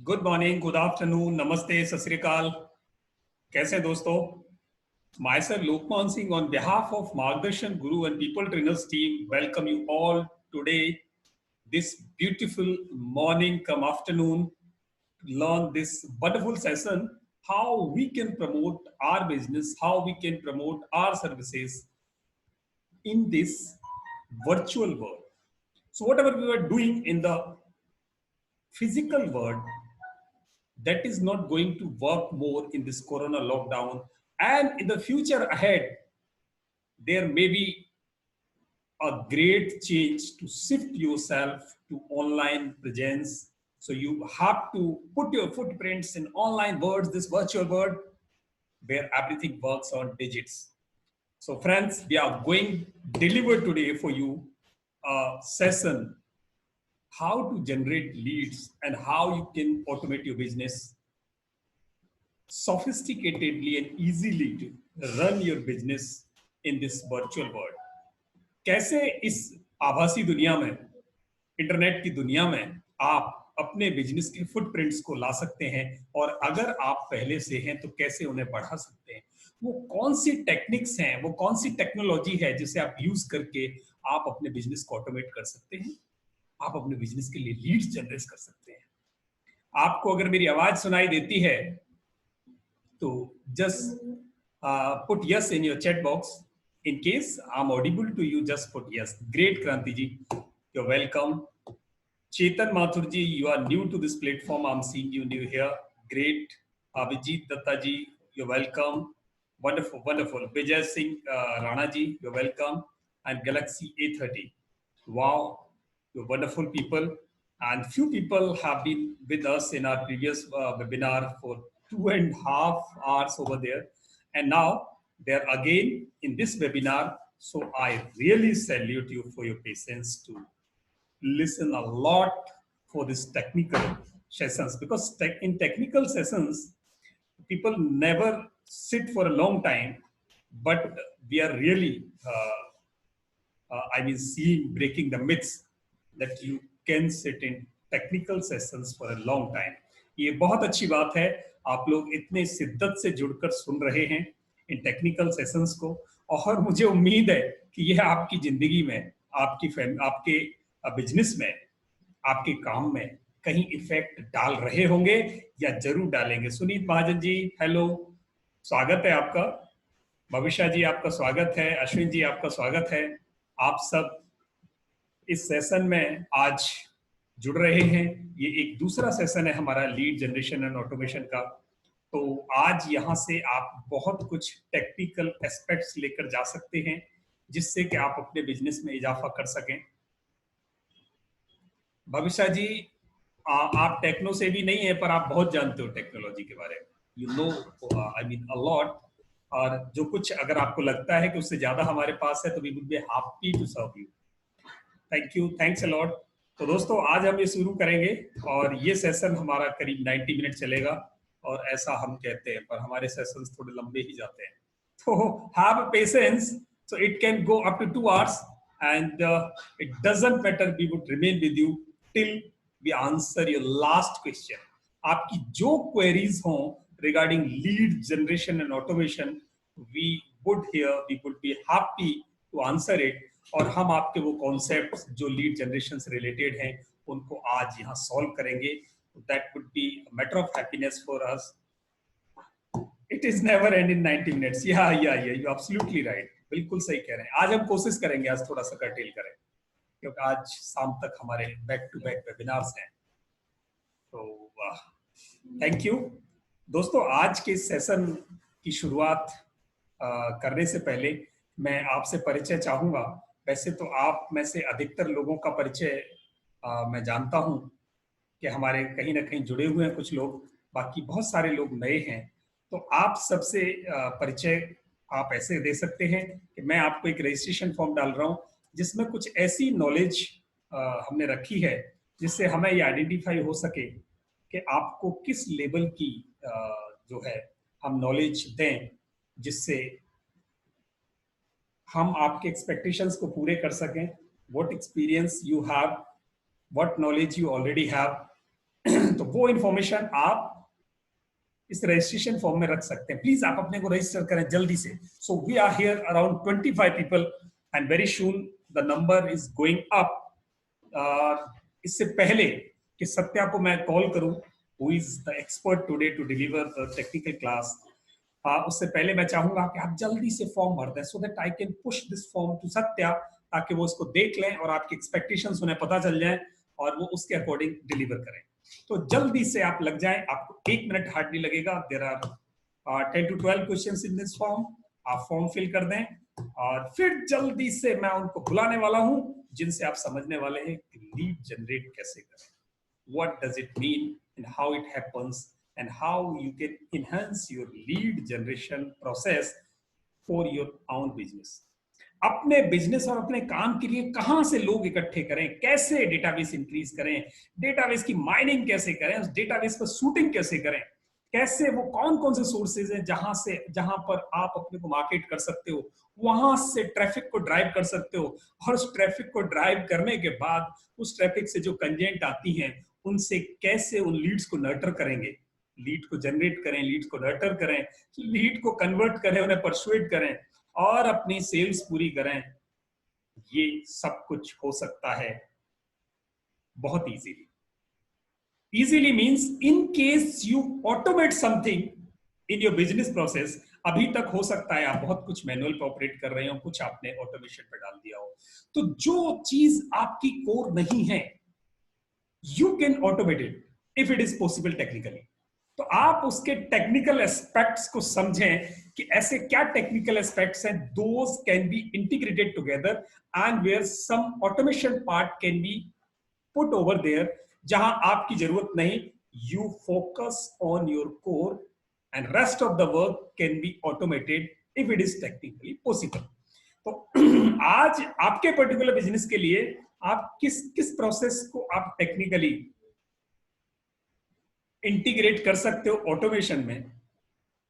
Good morning, good afternoon, नमस्ते, सत श्री अकाल। कैसे हैं दोस्तों? My sir Lokmanya Singh on behalf of Margdarshan Guru and People Trainers team welcome you all today this beautiful morning come afternoon to learn this wonderful session how we can promote our business, how we can promote our services in this virtual world. So whatever we were doing in the physical world, that is not going to work more in this corona lockdown, and in the future ahead there may be a great change to shift yourself to online presence. So you have to put your footprints in online worlds, this virtual world where everything works on digits. So friends, we are going deliver today for you a session how to generate leads and how you can automate your business sophisticatedly and easily to run your business in this virtual world. कैसे इस आभासी दुनिया में, internet की दुनिया में आप अपने बिजनेस के फुटप्रिंट्स को ला सकते हैं, और अगर आप पहले से हैं तो कैसे उन्हें बढ़ा सकते हैं। वो कौन सी टेक्निक्स हैं, वो कौन सी टेक्नोलॉजी है जिसे आप यूज करके आप अपने बिजनेस को ऑटोमेट कर सकते हैं, आप अपने बिजनेस के लिए लीड्स जनरेट कर सकते हैं। आपको अगर मेरी आवाज सुनाई देती है तो just put yes in your chat box. In case I'm audible to you, just put yes. Great, Kranti ji. You're welcome. Chetan Mathur ji, you are new to this platform. I'm seeing you new here. Great. Abhijit Datta ji, you're welcome. Wonderful, wonderful. Vijay Singh Rana ji, you're welcome. And Galaxy A30. Wow, you're wonderful people. And few people have been with us in our previous webinar for 2.5 hours over there. And now they're again in this webinar. So I really salute you for your patience to listen a lot for this technical sessions, because in technical sessions, people never sit for a long time, but we are really, seeing, breaking the myths that you can sit in technical sessions for a long time. ये बहुत अच्छी बात है, आप लोग इतने शिद्दत से जुड़कर सुन रहे हैं इन टेक्निकल सेशंस को, और मुझे उम्मीद है कि यह आपकी जिंदगी में, आपके बिजनेस में, आपके काम में कहीं इफेक्ट डाल रहे होंगे या जरूर डालेंगे। सुनीत महाजन जी, हेलो, स्वागत है आपका। भविष्या जी, आपका स्वागत है। अश्विन जी, आपका स्वागत है। आप सब इस सेशन में आज जुड़ रहे हैं। ये एक दूसरा सेशन है हमारा लीड जनरेशन एंड ऑटोमेशन का। तो आज यहाँ से आप बहुत कुछ टेक्निकल एस्पेक्ट्स लेकर जा सकते हैं जिससे कि आप अपने बिजनेस में इजाफा कर सकें। भविष्या जी, आप टेक्नो से भी नहीं है, पर आप बहुत जानते हो टेक्नोलॉजी के बारे में। You know a lot. और जो कुछ अगर आपको लगता है कि उससे ज्यादा हमारे पास है तो we would be happy to serve you. Thank you, thanks a lot. तो दोस्तों, आज हम ये शुरू करेंगे और ये सेशन हमारा करीब 90 मिनट चलेगा, और ऐसा हम कहते हैं, पर हमारे सेशंस थोड़े लंबे ही जाते हैं। तो have patience, so it can go up to 2 hours, and it doesn't matter, we would remain with you till we answer your last question. आपकी जो queries हों regarding lead generation and automation, we would be happy to answer it, और हम आपके वो concepts जो lead generation से related हैं उनको आज यहाँ solve करेंगे। That would be a matter of happiness for us. It is never end in 90 minutes. Yeah, you're absolutely right. बिल्कुल सही कह रहे हैं। आज हम कोशिश करेंगे आज थोड़ा सा curtail करें, क्योंकि आज शाम तक हमारे बैक टू बैक वेबिनार्स हैं। तो थैंक यू दोस्तों। आज के सेशन की शुरुआत करने से पहले मैं आपसे परिचय चाहूँगा। वैसे तो आप में से अधिकतर लोगों का परिचय मैं जानता हूँ कि हमारे कहीं ना कहीं जुड़े हुए हैं कुछ लोग, बाकी बहुत सारे लोग नए हैं। तो आप सबसे परिचय आप ऐसे दे सकते हैं कि मैं आपको एक रजिस्ट्रेशन फॉर्म डाल रहा हूँ जिसमें कुछ ऐसी नॉलेज हमने रखी है जिससे हमें ये आइडेंटिफाई हो सके कि आपको किस लेवल की जो है हम नॉलेज दें, जिससे हम आपके एक्सपेक्टेशंस को पूरे कर सकें। What experience you have, what knowledge you already have, तो वो इंफॉर्मेशन आप इस रजिस्ट्रेशन फॉर्म में रख सकते हैं। प्लीज आप अपने को रजिस्टर करें जल्दी से। So we are here around 25 people and very soon the number is going up. इससे पहले कि सत्या को मैं कॉल करूं, who is the expert today to deliver the technical class, उससे पहले मैं चाहूंगा कि आप जल्दी से फॉर्म भर दें so that I can push this form to Satya, ताकि वो इसको देख लें और आपकी एक्सपेक्टेशंस उन्हें पता चल जाए और वो उसके अकॉर्डिंग डिलीवर करें। तो जल्दी से आप लग जाएं, आपको 1 मिनट हार्डली लगेगा। There are 10 to 12 questions in this form. आप फॉर्म फिल कर दें और फिर जल्दी से मैं उनको बुलाने वाला हूं जिनसे आप समझने वाले हैं कि लीड जनरेट कैसे करें, what does it mean and how it happens and how you can enhance your lead generation process for your own business। अपने बिजनेस और अपने काम के लिए कहां से लोग इकट्ठे करें, कैसे डेटाबेस इंक्रीज करें, डेटाबेस की माइनिंग कैसे करें, उस डेटाबेस पर शूटिंग कैसे करें, कैसे वो कौन कौन से सोर्सेज हैं जहां पर आप अपने को मार्केट कर सकते हो, वहां से ट्रैफिक को ड्राइव कर सकते हो, और उस ट्रैफिक को ड्राइव करने के बाद उस ट्रैफिक से जो कंजेंट आती हैं उनसे कैसे उन लीड्स को नर्टर करेंगे, लीड को जनरेट करें, लीड को नर्टर करें, लीड को कन्वर्ट करें, उन्हें परसुएड करें और अपनी सेल्स पूरी करें। ये सब कुछ हो सकता है बहुत easily. Easily means in case you automate something in your business process. अभी तक हो सकता है आप बहुत कुछ मैनुअल पे ऑपरेट कर रहे हो, कुछ आपने ऑटोमेशन पे डाल दिया हो, तो जो चीज आपकी कोर नहीं है you can automate it if it is possible technically. तो आप उसके टेक्निकल एस्पेक्ट्स को समझें कि ऐसे क्या टेक्निकल एस्पेक्ट्स हैं, those can be integrated together and where some automation part can be put over there, जहां आपकी जरूरत नहीं। You focus on your core and rest of the work can be automated if it is technically possible. तो आज आपके particular business के लिए आप किस किस प्रोसेस को आप टेक्निकली इंटीग्रेट कर सकते हो ऑटोमेशन में,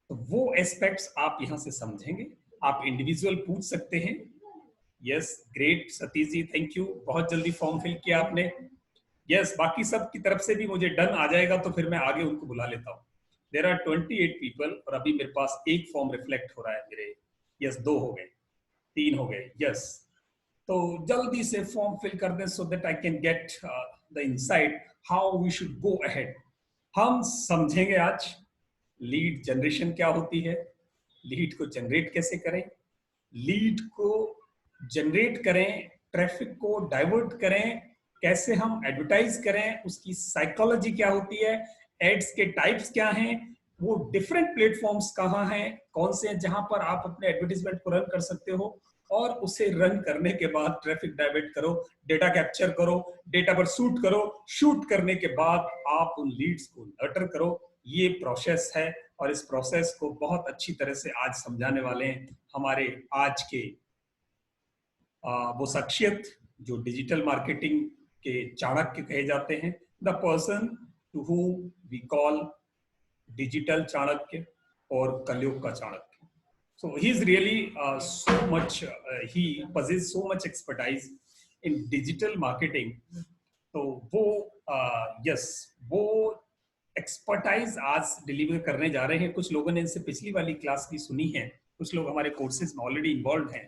तो वो एस्पेक्ट्स आप यहां से समझेंगे। आप इंडिविजुअल पूछ सकते हैं। Yes, great Satish ji, thank you, बहुत जल्दी फॉर्म फिल किया आपने। यस, बाकी सब की तरफ से भी मुझे डन आ जाएगा तो फिर मैं आगे उनको बुला लेता हूँ। देयर आर 28 पीपल और अभी मेरे पास एक फॉर्म रिफ्लेक्ट हो रहा है मेरे। यस, 2 हो गए, 3 हो गए। यस, तो जल्दी से फॉर्म फिल कर दें so that I can get the insight how we should go ahead. हम समझेंगे आज लीड जनरेशन क्या होती है, लीड को जनरेट कैसे करें, लीड को जनरेट करें, ट्रैफिक को डाइवर्ट करें, कैसे हम एडवर्टाइज करें, उसकी साइकोलॉजी क्या होती है, एड्स के टाइप्स क्या हैं, वो डिफरेंट प्लेटफॉर्म्स कहाँ हैं, कौन से हैं जहां पर आप अपने एडवर्टीजमेंट को रन कर सकते हो, और उसे रन करने के बाद ट्रैफिक डाइवर्ट करो, डेटा कैप्चर करो, डेटा पर शूट करो, शूट करने के बाद आप उन लीड्स को नर्टर करो। ये प्रोसेस है और इस प्रोसेस को बहुत अच्छी तरह से आज समझाने वाले हैं हमारे आज के वो शख्सियत जो डिजिटल मार्केटिंग के चाणक्य कहे जाते हैं, the person to whom we call digital Chanakya और कलयुग का Chanakya. So he's really so much, he possesses so much expertise in digital marketing. तो वो yes, वो एक्सपर्टाइज आज डिलीवर करने जा रहे हैं। कुछ लोगों ने इनसे पिछली वाली क्लास भी सुनी है, कुछ लोग हमारे कोर्सेज में ऑलरेडी इन्वॉल्व हैं।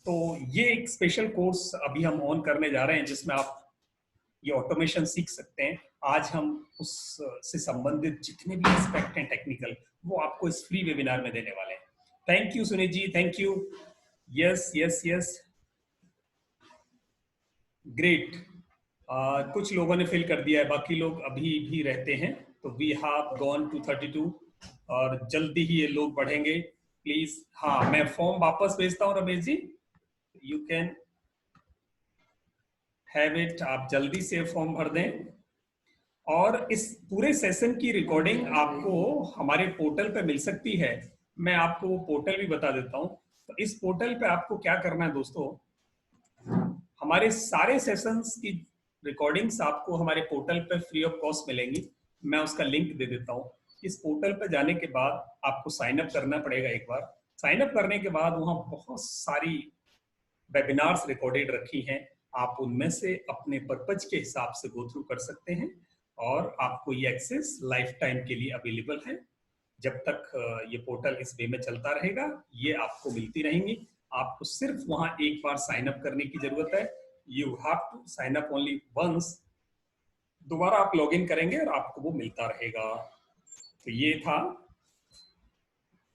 तो ये एक स्पेशल कोर्स अभी हम ऑन करने जा रहे हैं जिसमें आप ये ऑटोमेशन सीख सकते हैं। आज हम उससे संबंधित जितने भी एस्पेक्ट हैं टेक्निकल, वो आपको इस फ्री वेबिनार में देने वाले हैं। Thank you Sunil ji, thank you. Yes yes yes, great. कुछ लोगों ने फिल कर दिया है, बाकी लोग अभी भी रहते हैं। तो वी हैव गॉन टू 32 और जल्दी ही ये लोग बढ़ेंगे। प्लीज, हाँ, मैं फॉर्म वापस भेजता हूँ Ramesh ji, you can have it. आप जल्दी से फॉर्म भर दें और इस पूरे सेशन की रिकॉर्डिंग आपको हमारे पोर्टल पे मिल सकती है। मैं आपको वो पोर्टल भी बता देता हूँ। तो इस पोर्टल पे आपको क्या करना है दोस्तों, हमारे सारे सेशंस की रिकॉर्डिंग्स आपको हमारे पोर्टल पे फ्री ऑफ कॉस्ट मिलेंगी। मैं उसका लिंक दे देता हूँ। इस पोर्टल पे जाने के बाद आपको साइन अप करना पड़ेगा। एक बार साइन अप करने के बाद वहाँ बहुत सारी वेबिनार्स रिकॉर्डेड रखी हैं, आप उनमें से अपने पर्पज के हिसाब से गो थ्रू कर सकते हैं और आपको ये एक्सेस लाइफ टाइम के लिए अवेलेबल है। जब तक ये पोर्टल इस वे में चलता रहेगा ये आपको मिलती रहेंगी। आपको सिर्फ वहां एक बार साइन अप करने की जरूरत है। You have to sign up only once. दोबारा आप लॉग इन करेंगे और आपको वो मिलता रहेगा। तो ये था।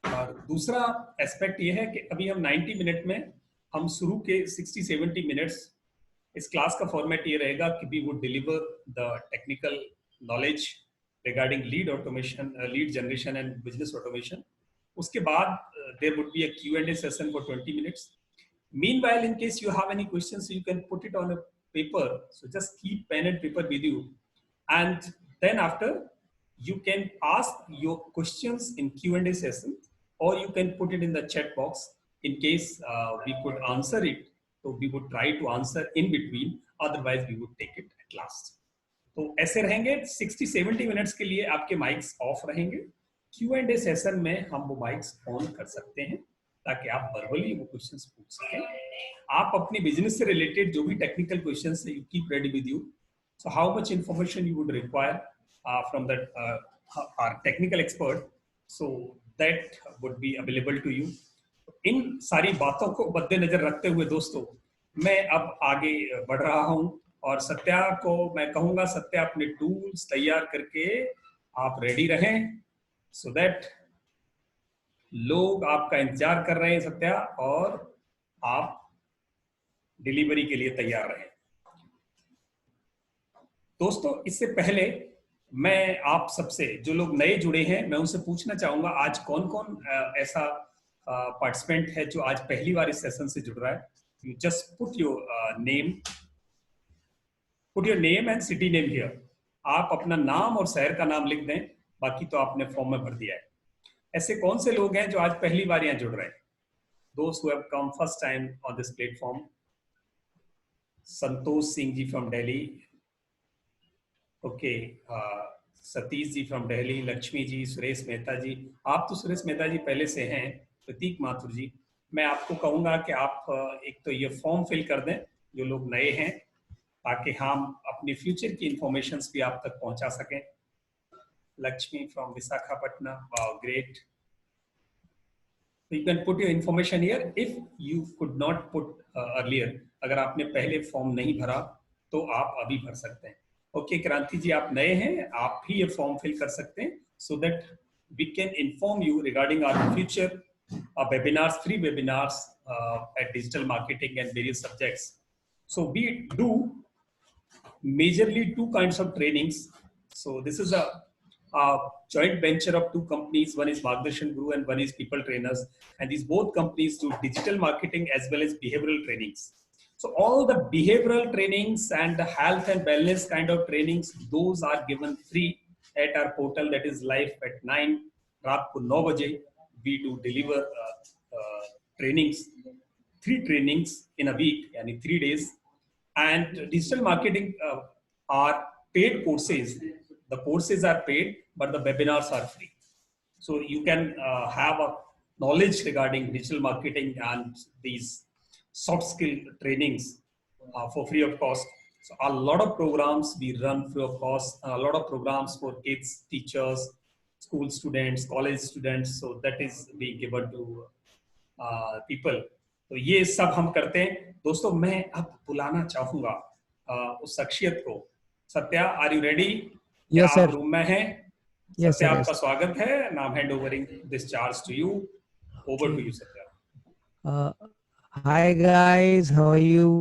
और दूसरा एस्पेक्ट ये है कि अभी हम 90 मिनट में हम शुरू के 60-70 मिनट्स इस क्लास का फॉर्मेट ये रहेगा कि we would deliver the technical knowledge regarding lead automation, lead generation and business automation. उसके बाद there would be a Q&A session for 20 minutes. Meanwhile, in case you have any questions, you can put it on a paper. So just keep pen and paper with you. And then after, you can ask your questions in Q&A session, or you can put it in the chat box. In case we could answer it, so we would try to answer in between. Otherwise, we would take it at last. तो ऐसे रहेंगे 60-70 minutes के लिए आपके mics of रहेंगे। Q&A session में हम वो माइक्स ऑन कर सकते हैं ताकि आप वर्बली वो क्वेश्चंस पूछ सकें। आप अपने बिजनेस से रिलेटेड जो भी टेक्निकल क्वेश्चंस है, you keep ready with you. So how much information you would require from that our technical expert, so that would be available to you. इन सारी बातों को मद्देनजर रखते हुए दोस्तों, मैं अब आगे बढ़ रहा हूं और सत्या को मैं कहूंगा, सत्या अपने टूल्स तैयार करके आप रेडी रहें, सो दैट लोग आपका इंतजार कर रहे हैं सत्या, और आप डिलीवरी के लिए तैयार रहें। दोस्तों, इससे पहले मैं आप सबसे, जो लोग नए जुड़े हैं, मैं उनसे पूछना चाहूंगा आज कौन कौन ऐसा पार्टिसिपेंट है जो आज पहली बार इस सेशन से जुड़ रहा है। You just put your name and city name here. आप अपना नाम और शहर का नाम लिख दें, बाकी तो आपने फॉर्म में भर दिया है। ऐसे कौन से लोग हैं जो आज पहली बार यहाँ जुड़ रहे हैं? Those who have come first time on this platform. Santosh Singh ji from Delhi, okay, Satish ji from Delhi, Lakshmi ji, Suresh Mehta ji. आप तो सुरेश मेहता जी पहले से हैं। प्रतीक माथुर जी, मैं आपको कहूंगा कि आप एक तो ये फॉर्म फिल कर दें जो लोग नए हैं, ताकि हम अपनी फ्यूचर की इंफॉर्मेशंस भी आप तक पहुंचा सकें। Lakshmi from Visakhapatnam, wow great. You can put your information here if you could not put earlier. अगर आपने पहले फॉर्म नहीं भरा तो आप अभी भर सकते हैं। ओके, क्रांति जी आप नए हैं, आप भी ये फॉर्म फिल कर सकते हैं, so that we can inform you regarding our future webinars, free webinars at digital marketing and various subjects. So we do majorly two kinds of trainings. So this is a joint venture of two companies. One is Margdarshan Guru and one is People Trainers, and these both companies do digital marketing as well as behavioral trainings. So all the behavioral trainings and the health and wellness kind of trainings, those are given free at our portal that is live at 9 रात को 9 बजे। We do deliver trainings, 3 trainings in a week, yani 3 days. And digital marketing are paid courses. The courses are paid, but the webinars are free. So you can have a knowledge regarding digital marketing and these soft skill trainings for free of cost. So a lot of programs we run free of cost, a lot of programs for kids, teachers, school students, college students. So that is being given to people. तो ये सब हम करते हैं। दोस्तों, मैं अब बुलाना चाहूंगा उस शख्सियत को। Satya, are you ready? Yes, sir. आप रूम में हैं? Yes, सत्या, sir, आपका yes. स्वागत है। Now hand overing this charge to you. Over to you Satya. Hi guys, how are you?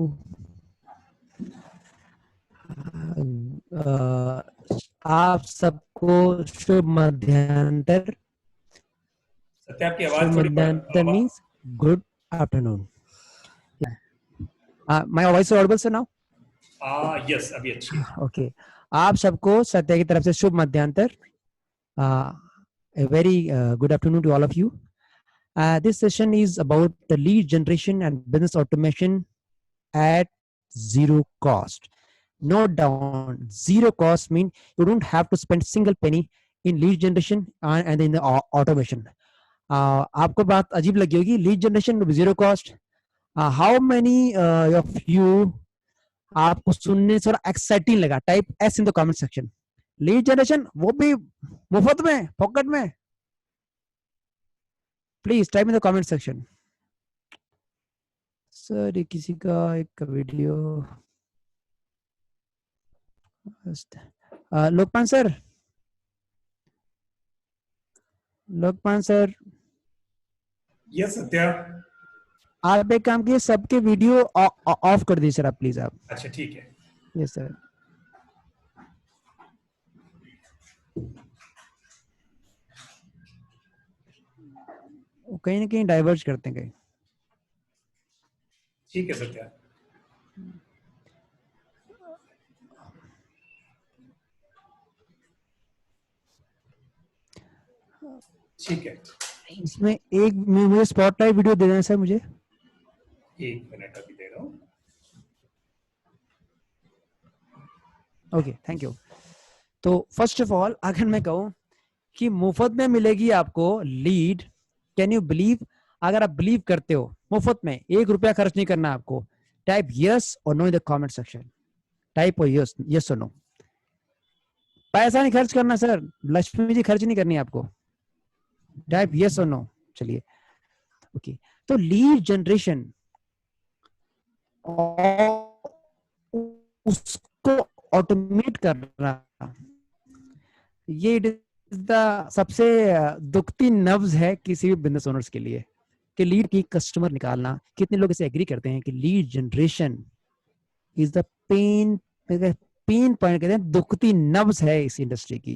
आप सबको शुभ मध्यांतर। सत्या, आपकी आवाज थोड़ी मध्यांतर means good afternoon. My voice is audible sir now? Yes, अभी अच्छी है। Okay. आप सबको सत्या की तरफ से शुभ मध्यांतर। A very good afternoon to all of you. This session is about the lead generation and business automation at zero cost. Note down, zero cost means you don't have to spend single penny in lead generation and in the automation. आपको बात अजीब लगी होगी, lead generation zero cost. How many of you आपको सुनने से थोड़ा exciting लगा? Type S in the comment section. Lead generation, वो भी मुफ्त में, पॉकेट में। Please type in the comment section. Sir ये किसी का एक video, Lokpal sir, Lokpal sir, yes Satya. आप एक काम कीजिए, सबके वीडियो ऑफ कर दीजिए सर, आप प्लीज आप। अच्छा ठीक है। Yes sir. कहीं ना कहीं डाइवर्ज करते हैं कहीं। ठीक है सत्या। ठीक है, इसमें एक मुझे स्पॉटलाइट वीडियो दे देना सर मुझे। 1 मिनट अभी दे रहा हूँ। Okay thank you. तो फर्स्ट ऑफ ऑल अगर मैं कहूं कि मुफ्त में मिलेगी आपको लीड, कैन यू बिलीव? अगर आप बिलीव करते हो मुफ्त में 1 रुपया खर्च नहीं करना आपको, टाइप यस और no in the comment section. Type yes, yes और नो। पैसा नहीं खर्च करना सर, लक्ष्मी जी खर्च नहीं करनी आपको। टाइप यस और नो। चलिए ओके। तो लीड जनरेशन उसको ऑटोमेट करना, ये सबसे दुखती नब्ज है किसी भी बिजनेस ओनर्स के लिए, कि लीड की कस्टमर निकालना। कितने लोग इसे एग्री करते हैं कि lead generation is the pain pain point, कहते हैं दुखती नब्ज है इस इंडस्ट्री की,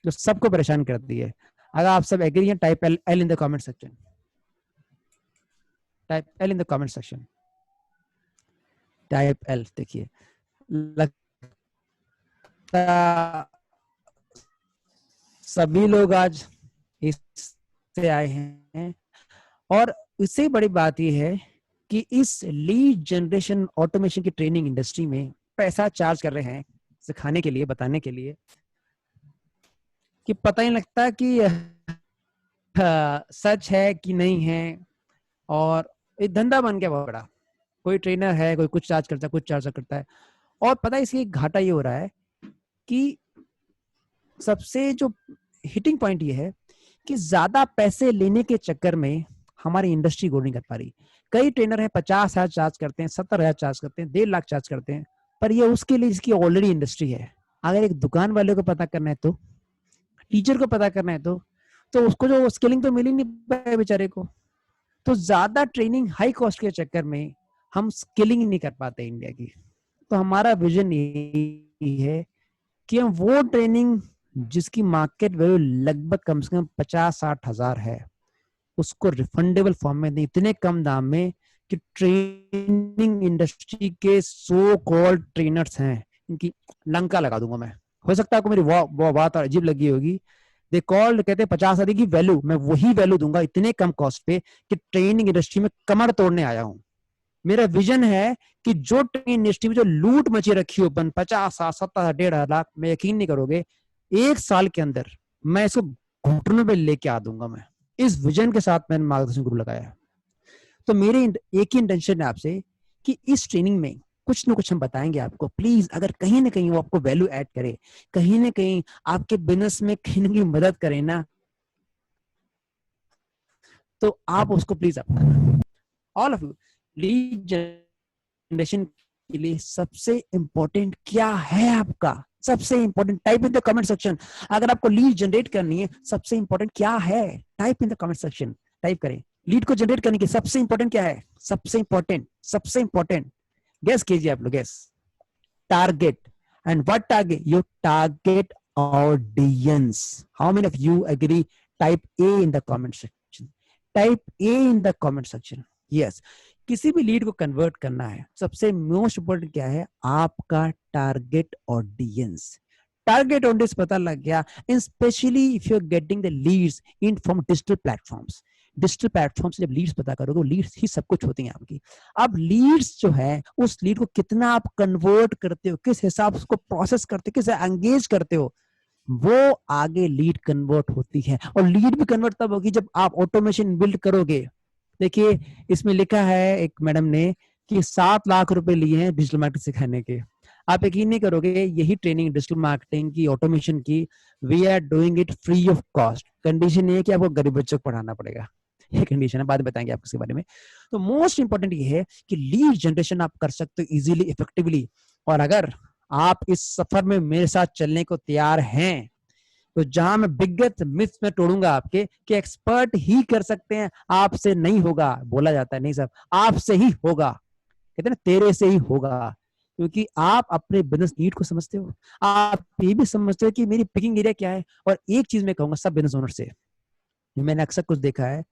जो सबको परेशान करती है। अगर आप सब एग्री हैं, type L in the comment section. Type L in the comment section. Type L. देखिए लगता सभी लोग आज इससे आए हैं, और इससे बड़ी बात यह है कि इस लीड जनरेशन ऑटोमेशन की ट्रेनिंग इंडस्ट्री में पैसा चार्ज कर रहे हैं सिखाने के लिए, बताने के लिए, कि पता ही लगता कि सच है कि नहीं है। और ये धंधा बन गया बहुत बड़ा। कोई ट्रेनर है, कोई कुछ चार्ज करता है, कुछ चार्ज करता है। और पता है इसकी घाटा ये हो रहा है कि सबसे जो हिटिंग पॉइंट ये है कि ज्यादा पैसे लेने के चक्कर में हमारी इंडस्ट्री ग्रो नहीं कर पा रही। कई ट्रेनर हैं 50,000 चार्ज करते हैं, 70,000 चार्ज करते हैं, 1.5 लाख चार्ज करते हैं, पर ये उसके लिए जिसकी ऑलरेडी इंडस्ट्री है। अगर एक दुकान वाले को पता करना है, तो टीचर को पता करना है, तो उसको जो स्किलिंग तो मिल ही नहीं पाए बेचारे को। तो ज्यादा ट्रेनिंग हाई कॉस्ट के चक्कर में हम स्किलिंग नहीं कर पाते इंडिया की। तो हमारा विजन यही है कि हम वो ट्रेनिंग जिसकी मार्केट वैल्यू लगभग कम से कम 50-60 हजार है, उसको रिफंडेबल फॉर्म में दें इतने कम दाम में कि ट्रेनिंग इंडस्ट्री के सो कॉल्ड ट्रेनर्स हैं, इनकी लंका लगा दूंगा मैं। हो सकता है आपको मेरी वो बात अजीब लगी होगी। दे कॉल्ड, कहते हैं 50,000 की वैल्यू, मैं वही वैल्यू दूंगा इतने कम कॉस्ट पे कि ट्रेनिंग इंडस्ट्री में कमर तोड़ने आया हूं। मेरा विजन है कि जो ट्रेनिंग इंडस्ट्री में जो लूट मची रखी हो 50-70 1.5 लाख, मैं यकीन नहीं करोगे 1 साल के अंदर मैं इसको घुटनों पे लेके आ दूंगा। मैं इस विजन के साथ मैंने मार्गदर्शन ग्रुप लगाया। तो मेरे एक ही इंटेंशन है आपसे कि इस ट्रेनिंग में कुछ ना कुछ हम बताएंगे आपको। प्लीज अगर कहीं ना कहीं वो आपको वैल्यू ऐड करे, कहीं ना कहीं आपके बिजनेस में कहीं ना कहीं मदद करे ना, तो आप उसको प्लीज अपनाना। All of you, lead generation के लिए सबसे इंपॉर्टेंट क्या है आपका? सबसे important type in the comment section. अगर आपको लीड जनरेट करनी है, सबसे इंपॉर्टेंट क्या है? Type in the comment section. Type करें, लीड को जनरेट करने के सबसे इंपॉर्टेंट क्या है? सबसे इंपॉर्टेंट, सबसे इंपॉर्टेंट गेस कीजिए आप लोग। Guess. Target. And what target? Your target audience. How many of you agree? Type A in the comment section. Type A in the comment section. Yes. किसी भी लीड को कन्वर्ट करना है, सबसे मोस्ट इंपोर्टेंट क्या है? आपका टारगेट ऑडियंस। टारगेट ऑडियंस पता लग गया, specially if you are getting the leads in from digital platforms. Digital platform से जब लीड्स पता करोगे, लीड्स ही सब कुछ होती हैं आपकी। अब लीड्स जो है, उस लीड को कितना आप कन्वर्ट करते हो, किस हिसाब से उसको प्रोसेस करते हो, किस एंगेज करते हो, वो आगे लीड कन्वर्ट होती है। और लीड भी कन्वर्ट तब होगी जब आप ऑटोमेशन बिल्ड करोगे। देखिए इसमें लिखा है एक मैडम ने कि 7 लाख रुपए लिए हैं डिजिटल मार्केटिंग सिखाने के। आप यकीन नहीं करोगे, यही ट्रेनिंग डिजिटल मार्केटिंग की, ऑटोमेशन की, we are doing it free of cost. Condition ये है कि आपको गरीब बच्चों को पढ़ाना पड़ेगा, ये कंडीशन है, बाद में बताएंगे आपको इसके बारे में। तो मोस्ट इंपॉर्टेंट ये है कि लीड जनरेशन आप कर सकते हो इजीली, इफेक्टिवली। और अगर आप इस सफर में मेरे साथ चलने को तैयार हैं, तो जहां मैं बिगत मिथ में तोड़ूंगा आपके कि एक्सपर्ट ही कर सकते हैं, आपसे नहीं होगा। बोला जाता है नहीं साहब, आपसे ही होगा, कहते हैं ना तेरे से ही होगा, क्योंकि आप अपने बिजनेस नीड को समझते हो, आप ये भी समझते हो कि मेरी पिकिंग एरिया क्या है। और एक चीज मैं कहूंगा सब बिजनेस ओनर से, मैंने अक्सर कुछ देखा है,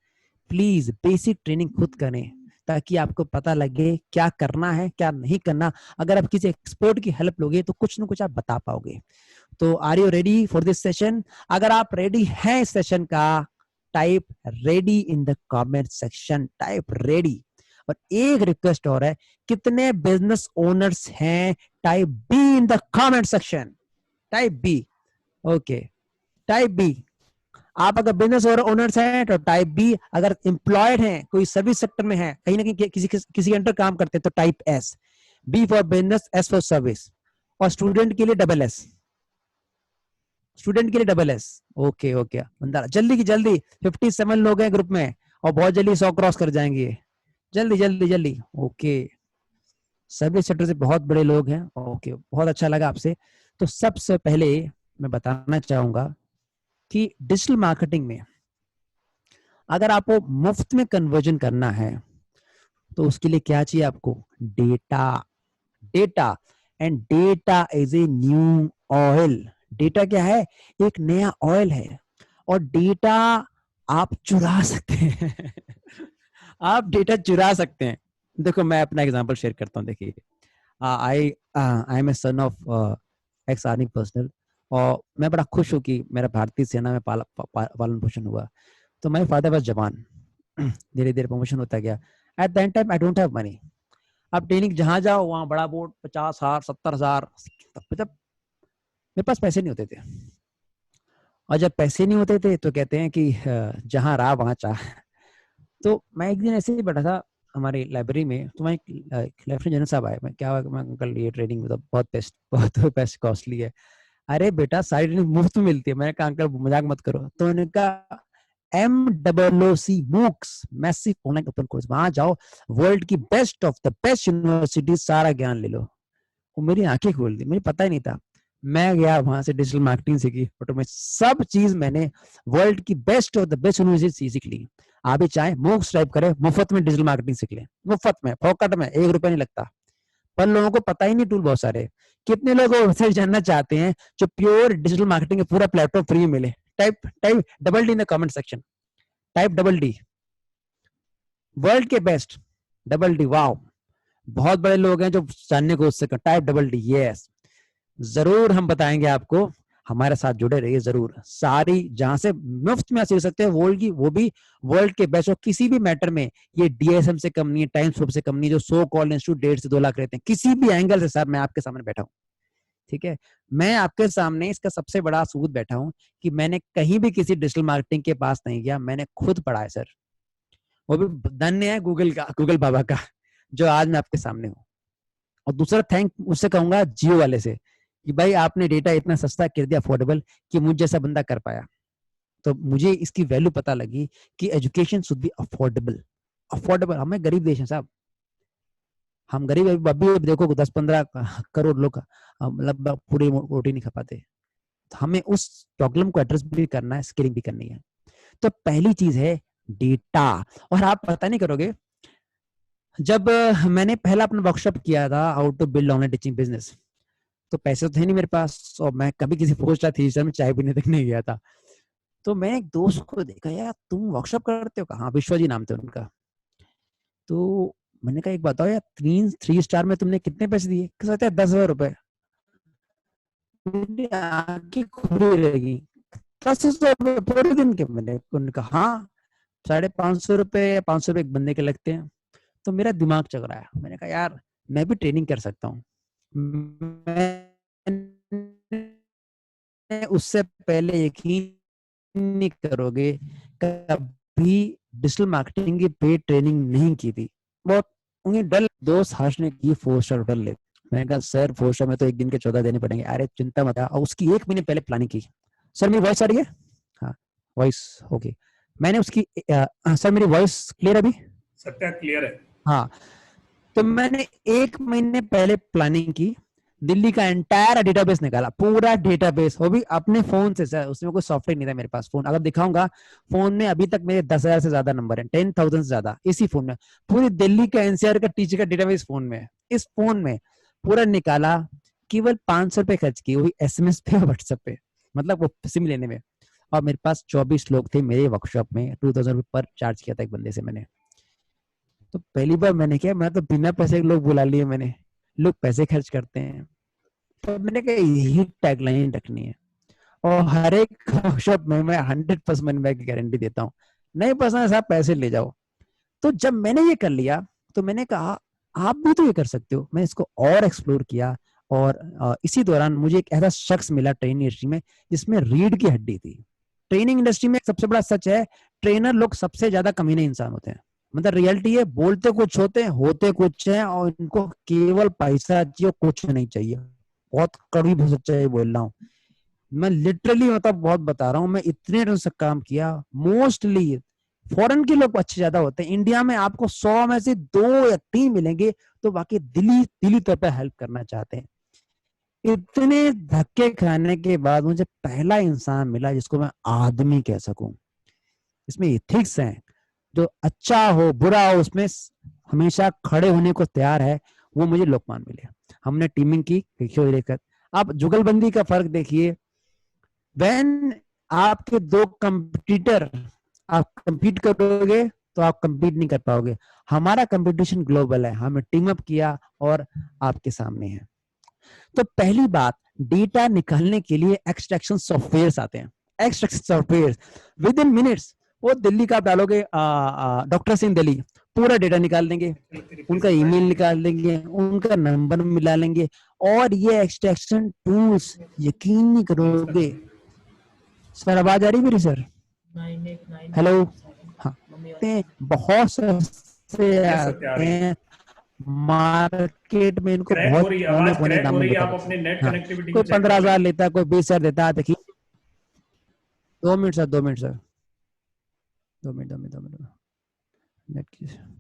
प्लीज बेसिक ट्रेनिंग खुद करें, ताकि आपको पता लगे क्या करना है क्या नहीं करना। अगर आप किसी एक्सपर्ट की हेल्प लोगे तो कुछ ना कुछ आप बता पाओगे। तो are you ready for this session? अगर आप रेडी हैं इस सेशन का, type ready in the comment section, type ready. और एक रिक्वेस्ट और है, कितने बिजनेस ओनर्स हैं? Type B in the comment section, type B. Okay, type B. आप अगर बिजनेस ओनर्स हैं तो टाइप बी, अगर एम्प्लॉयड हैं, कोई सर्विस सेक्टर में है, कहीं ना कहीं किसी अंडर काम करते हैं, तो type S, B for business, S for service. और स्टूडेंट के लिए डबल एस, स्टूडेंट के लिए डबल एस। ओके ओके, बंदा जल्दी की जल्दी, 57 लोग हैं ग्रुप में और बहुत जल्दी 100 क्रॉस कर जाएंगे, जल्दी जल्दी जल्दी। ओके, सर्विस सेक्टर से बहुत बड़े लोग हैं। ओके, बहुत अच्छा लगा आपसे। तो सबसे पहले मैं बताना चाहूंगा कि डिजिटल मार्केटिंग में अगर आपको मुफ्त में कन्वर्जन करना है, तो उसके लिए क्या चाहिए आपको? Data. Data, and data is a new oil. Data क्या है? एक नया ऑयल है। और डेटा आप चुरा सकते हैं आप डेटा चुरा सकते हैं। देखो मैं अपना एग्जांपल शेयर करता हूँ। देखिए, I am a son of ex army personnel, और मैं बड़ा खुश हूँ कि मेरा भारतीय सेना में पालन पोषण हुआ। तो माय फादर वाज जवान, धीरे धीरे प्रमोशन होता गया। At that time I don't have money. अब ट्रेनिंग जहां जाओ वहां बड़ा बोर्ड, 50,000 70,000, जब मेरे पास पैसे नहीं होते थे। और जब पैसे नहीं होते थे तो कहते हैं कि जहां रहा वहां चाह। तो मैं एक दिन ऐसे ही बैठा था हमारी लाइब्रेरी में, तो मैं लेफ्टिनेंट जनरल साहब आए। मैं क्या मैं अंकल ये ट्रेनिंग मतलब बहुत बेस्ट कॉस्टली है। अरे बेटा सारी ट्रेनिंग मुफ्त में मिलती है। मैंने कहा अंकल मजाक मत करो। तो उन्होंने कहा MOOC, MOOCs, massive online open course, वहां जाओ, वर्ल्ड की best of the best university, सारा ज्ञान ले लो। वो मेरी आंखें खोल दी, मुझे पता ही नहीं था। मैं गया वहां से डिजिटल मार्केटिंग सीखी, ऑटोमेशन, सब चीज मैंने वर्ल्ड की best of the best university सीख ली। आप भी चाहे मूक्स टाइप करें, मुफ्त में डिजिटल मार्केटिंग सीख लें, मुफ्त में, फोकट में, 1 रुपया नहीं लगता। पर लोगों को पता ही नहीं टूल बहुत सारे। कितने लोग वेबसाइट जानना चाहते हैं जो प्योर डिजिटल मार्केटिंग का पूरा प्लेटफॉर्म फ्री में मिले? Type type double D in the comment section, type double D, world के बेस्ट, डबल डी। वाओ, बहुत बड़े लोग हैं जो जानने को उससे, टाइप डबल डी। यस, जरूर हम बताएंगे आपको, हमारे साथ जुड़े रहिए जरूर। सारी जहां से मुफ्त में सीख सकते हैं वर्ल्ड की, वो भी वर्ल्ड के बेस्ट। और किसी भी मैटर में ये DSM से कम नहीं है, टाइम्स ग्रुप से कम नहीं है, जो सो कॉल्ड इंस्टीट्यूट 1.5 से 2 लाख रहते हैं। किसी भी एंगल से सर मैं आपके सामने बैठा हूँ, ठीक है। मैं आपके सामने इसका सबसे बड़ा सबूत बैठा हूं कि मैंने कहीं भी किसी डिजिटल मार्केटिंग के पास नहीं गया, मैंने खुद पढ़ा है सर। वो भी धन्य है गूगल का, गूगल बाबा का, जो आज मैं आपके सामने हूँ। और दूसरा थैंक उससे कहूंगा जियो वाले से, कि भाई आपने डेटा इतना सस्ता कर दिया, अफोर्डेबल, कि मुझ जैसा बंदा कर पाया। तो मुझे इसकी वैल्यू पता लगी कि education should be affordable. Affordable, हमें गरीब देश है साहब, हम गरीब अभी देखो 10-15 करोड़ लोग मतलब पूरी रोटी नहीं खा पाते। तो हमें उस प्रॉब्लम को एड्रेस भी करना है, स्किलिंग भी करनी है। तो पहली चीज है डेटा। और आप पता नहीं करोगे, जब मैंने पहला अपना वर्कशॉप किया था how to build online teaching business, तो पैसे तो थे नहीं मेरे पास, और मैं कभी किसी 4 स्टार 3 स्टार में चाय पीने तक नहीं गया था। तो मैं एक दोस्त को देखा, यार तुम वर्कशॉप करते हो? कहा विश्वा जी नाम थे उनका। तो मैंने कहा एक बताओ यार, 3 स्टार में तुमने कितने पैसे दिए? कहते हैं 10,000 रुपए। मेरी आंखें खुली रहेगी, 10,000 रुपए पूरे दिन के? मैंने उनका हाँ, 550 रुपए या 500 रुपए एक बंदे के लगते हैं। तो मेरा दिमाग चल रहा है, मैंने कहा यार मैं भी ट्रेनिंग कर सकता हूँ। मैं उससे पहले यकीन नहीं करोगे, कभी डिजिटल मार्केटिंग की पेड ट्रेनिंग नहीं की थी। बहुत उन्हें डर, दोस्त हर्ष ने की 4 स्टार होटल ले, मैंने कहा सर पोस्टर में तो एक दिन के 14 देने पड़ेंगे। अरे चिंता मत, और उसकी 1 महीने पहले प्लानिंग की। सर मेरी वॉइस आ रही है? हाँ वॉइस ओके। मैंने उसकी सर मेरी वॉइस क्लियर अभी? सत्या क्लियर है। हाँ, तो मैंने 1 महीने पहले प्लानिंग की, दिल्ली का एंटायर डेटाबेस निकाला, पूरा डेटाबेस, वो भी अपने फोन से सर, उसमें कोई सॉफ्टवेयर नहीं था मेरे पास। फोन अगर दिखाऊंगा, फोन में अभी तक मेरे 10,000 से ज्यादा नंबर है, 10,000 से ज्यादा इसी फोन में। पूरी दिल्ली का एनसीआर का टीचर का डेटाबेस फोन में है। इस फोन में पूरा निकाला, केवल 500 रुपए खर्च किए, वो भी एसएमएस पे और व्हाट्सएप पे, मतलब वो सिम लेने में। और मेरे पास 24 लोग थे मेरे वर्कशॉप में, 2,000 पर चार्ज किया था एक बंदे से मैंने। तो पहली बार मैंने किया, मैं तो बिना पैसे के लोग बुला लिए मैंने, लोग पैसे खर्च करते हैं। तो मैंने कहा यही टैगलाइन रखनी है, और हर एक वर्कशॉप में मैं 100% मनी बैक की गारंटी देता हूँ। नहीं पसंद है साहब, पैसे ले जाओ। तो जब मैंने ये कर लिया, तो मैंने कहा आप भी तो ये कर सकते हो। मैं इसको और एक्सप्लोर किया, और इसी दौरान मुझे एक ऐसा शख्स मिला ट्रेनिंग इंडस्ट्री में जिसमें रीढ़ की हड्डी थी। ट्रेनिंग इंडस्ट्री में एक सबसे बड़ा सच है, ट्रेनर लोग सबसे ज्यादा कमीने इंसान होते हैं। मतलब रियलिटी है, बोलते कुछ होते हैं, होते कुछ है, और इनको केवल पैसा चाहिए, कुछ नहीं चाहिए। बहुत कड़वी सच्चाई बोल रहा हूँ मैं, लिटरली मतलब बहुत बता रहा हूँ। मैं इतने दिन से काम किया, मोस्टली फॉरेन के लोग अच्छे ज्यादा होते हैं। इंडिया में आपको 100 में से 2 या 3 मिलेंगे, तो बाकी दिली दिली तौर पर हेल्प करना चाहते हैं। इतने धक्के खाने के बाद मुझे पहला इंसान मिला जिसको मैं आदमी कह सकूं, इसमें एथिक्स है, जो अच्छा हो बुरा हो उसमें हमेशा खड़े होने को तैयार है, वो मुझे लोकमान मिले। हमने टीमिंग की लेकर। आप जुगलबंदी का फर्क देखिए, व्हेन आपके दो कंपटीटर, आप कंपीट करोगे तो आप कंपीट नहीं कर पाओगे। हमारा कंपटीशन ग्लोबल है, हमने टीम अप किया और आपके सामने है। तो पहली बात, डेटा निकालने के लिए एक्सट्रैक्शन सॉफ्टवेयर्स आते हैं। Extraction software with in minutes, वो दिल्ली का आप डालोगे डॉक्टर सिंह दिल्ली, पूरा डेटा निकाल देंगे, उनका ईमेल निकाल देंगे, उनका नंबर मिला लेंगे। और ये एक्सट्रैक्शन टूल्स, यकीन नहीं करोगे सर, आवाज आ रही मेरी सर? हेलो, हाँ, बहुत सस्ते यस सत्या आ आते रही है। हैं, मार्केट में इनको क्रैक हो बहुत रही है, पौने आवाज पौने क्रैक दाम हो में रही है, बिका आप था। अपने नेट हाँ, कनेक्टिविटी कोई को चेक कर 15,000 लीजिए। लेता है, कोई 20,000 देता है। देखिए 2 minute sir, 2 minute sir, 2 minute, 2 minute, 2 minute net की। हम्म,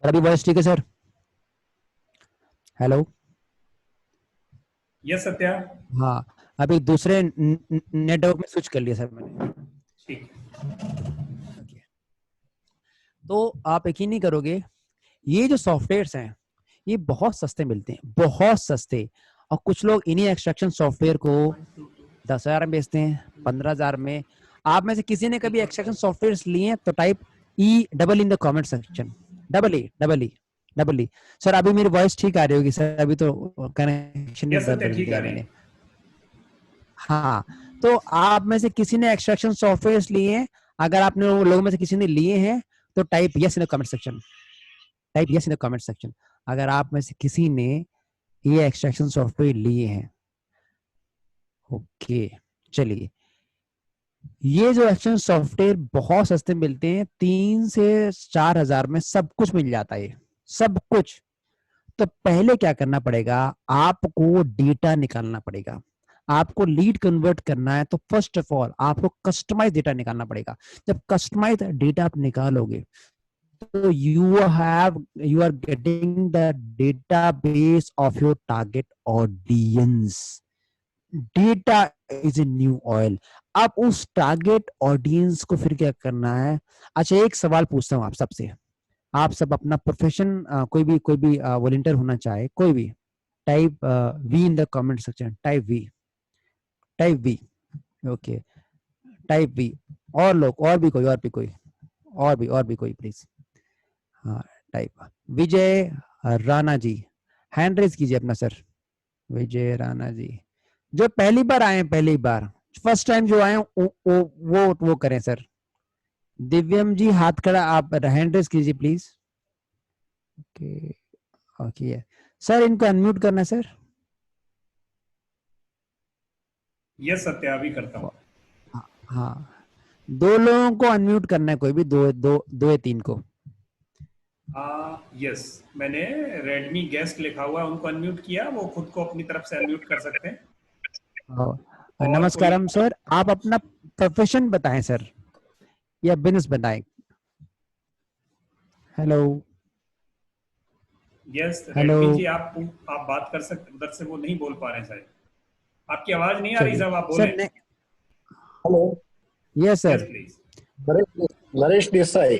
सर अभी वॉइस ठीक है सर? Hello, yes Satya. हाँ, अभी दूसरे नेटवर्क में स्विच कर लिया सर मैंने। ठीक। Okay. तो आप यकीन नहीं करोगे, ये जो सॉफ्टवेयर्स हैं ये बहुत सस्ते मिलते हैं, बहुत सस्ते। और कुछ लोग इन्हीं एक्सट्रैक्शन सॉफ्टवेयर को 10,000 में बेचते हैं, 15,000 में। आप में से किसी ने कभी एक्सट्रैक्शन सॉफ्टवेयर लिए हैं तो type E double in the comment section, double E double E double E. Sir अभी मेरी वॉइस ठीक आ रही होगी सर? अभी तो कनेक्शन भी यस सत्या बदल ठीक आ दिया रही मैंने। है। हाँ, तो आप में से किसी ने एक्सट्रैक्शन सॉफ्टवेयर लिए हैं? अगर आपने लोगों में से किसी ने लिए हैं तो type yes in the comment section, type yes in the comment section. अगर आप में से किसी ने ये एक्सट्रैक्शन सॉफ्टवेयर लिए हैं। ओके, चलिए, ये जो एक्सट्रैक्शन सॉफ्टवेयर बहुत सस्ते मिलते हैं, 3 से 4 हजार में सब कुछ मिल जाता है, ये सब कुछ। तो पहले क्या करना पड़ेगा, आपको डेटा निकालना पड़ेगा। आपको लीड कन्वर्ट करना है तो फर्स्ट ऑफ ऑल आपको कस्टमाइज डेटा निकालना पड़ेगा। जब कस्टमाइज डेटा आप निकालोगे तो you are getting the database of your target audience. Data is a new oil. आप उस टारगेट ऑडियंस को फिर क्या करना है? अच्छा, एक सवाल पूछता हूँ आप सबसे, आप सब अपना प्रोफेशन, कोई भी वॉलंटियर होना चाहे, कोई भी, type V in the comment section, type V, type V. Okay, type B. और लोग, और भी कोई, और भी कोई प्लीज। हाँ, टाइप विजय राणा जी, हैंड रेज कीजिए अपना सर। विजय राणा जी, जो पहली बार आए हैं, पहली बार फर्स्ट टाइम जो आए हैं, वो करें सर। दिव्यम जी हाथ खड़ा, आप हैंड रेज कीजिए प्लीज। ओके, ओके सर, इनको अनम्यूट करना है सर। यस सत्य, अभी करता हूँ। हाँ हाँ, दो लोगों को अनम्यूट करना है, कोई भी दो दो दो या तीन को। यस, मैंने रेडमी गेस्ट लिखा हुआ है, उनको अनम्यूट किया, वो खुद को अपनी तरफ से अनम्यूट कर सकते हैं। और कोई? नमस्कारम सर, आप अपना प्रोफेशन बताएं सर, या बिजनेस बताएं। हेलो। Yes hello. रेडमी जी, आप बात कर सकते, उधर से वो नहीं बोल पा रहे हैं शायद, आपकी आवाज नहीं आ रही चलिए साहब, आप सर बोलें। ने, hello. Yes yes sir. Please. Naresh Desai,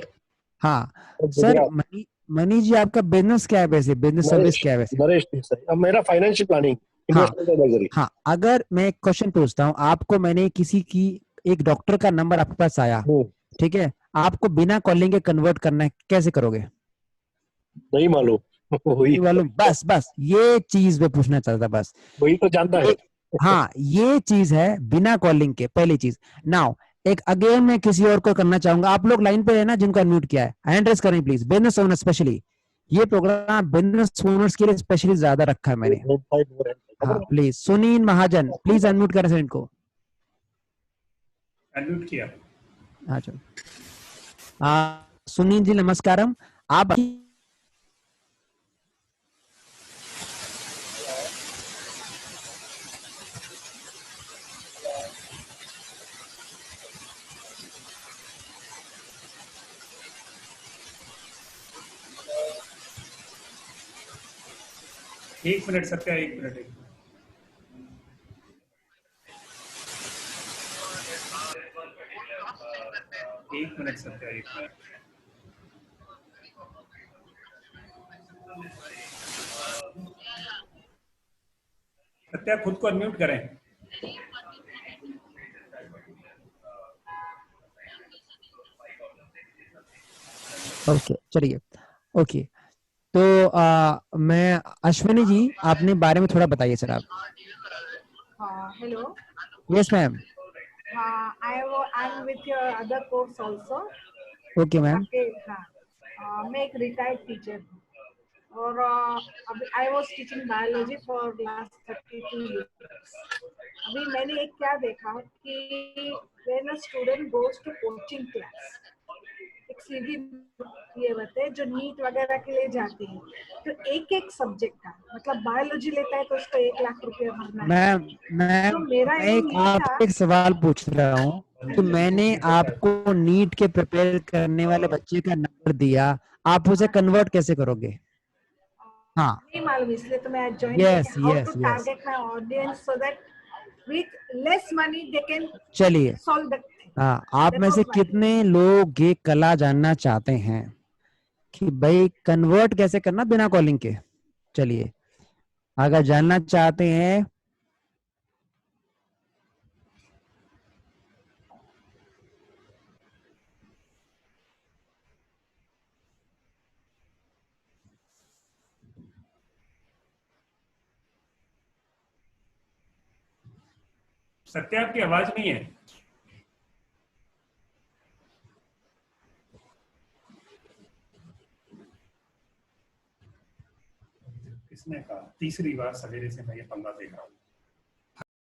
हाँ सर, गुजरात। मनी जी, आपका बिजनेस क्या है वैसे, बिजनेस सर्विस नरेश क्या है वैसे? नरेश देसाई, अब मेरा फाइनेंशियल प्लानिंग, हाँ इन्वेस्टमेंट एडवाइजरी। हाँ, अगर मैं एक क्वेश्चन पूछता हूँ आपको, मैंने किसी की, एक डॉक्टर का नंबर आपके पास आया, ठीक है, आपको बिना कॉलिंग के कन्वर्ट करना है, कैसे करोगे? नहीं मालूम। वही नहीं मालूम, बस बस ये चीज मैं पूछना चाहता था, बस वही तो जानता है। ये, हाँ ये चीज है बिना कॉलिंग के, पहली चीज। नाउ एक अगेन मैं किसी और को करना चाहूंगा, आप लोग लाइन पे है ना, जिनको अनम्यूट किया है हैंड रेज करें प्लीज, बिजनेस ओनर स्पेशली, ये प्रोग्राम बिजनेस ओनर्स के लिए स्पेशली ज्यादा रखा है मैंने। हाँ please, Sunil Mahajan please unmute करें सर इनको। अनम्यूट किया। हाँ चलो, सुनील जी नमस्कारम, आप, एक मिनट सत्या, एक मिनट, एक मिनट सत्या, एक मिनट। सत्या खुद को अनम्यूट करें। ओके चलिए, ओके। तो मैं, अश्विनी जी अपने बारे में थोड़ा बताइए सर आप। Hello. Yes ma'am. I'm with your other course also. Okay ma'am. आपके हाँ, मैं एक रिटायर्ड टीचर हूँ और अभी I was teaching biology for last 32 years. अभी मैंने एक क्या देखा कि when a student goes to coaching class, एक सीधी ये बताए जो नीट वगैरह के लिए जाती है, तो एक एक सब्जेक्ट का मतलब बायोलॉजी लेता है तो उसको 1 लाख रुपए भरना है। मैम तो मैम मेरा मैं एम एक ये था, आपसे एक सवाल पूछ रहा हूँ कि मैंने आपको नीट के प्रिपेयर करने वाले बच्चे का नंबर दिया, आप उसे कन्वर्ट कैसे करोगे? हाँ, नहीं मालूम, इसलिए तो मैं ज्वाइन यस करके how to yes yes, target my audience so that with less money they can चलिए। Solve the thing. हाँ, आप दैट में से वाज माय। कितने लोग ये कला जानना चाहते हैं कि भाई कन्वर्ट कैसे करना बिना कॉलिंग के? चलिए, अगर जानना चाहते हैं, सत्या आपकी आवाज नहीं है। किसने कहा? तीसरी बार सवेरे से मैं ये पंगा देख रहा हूँ।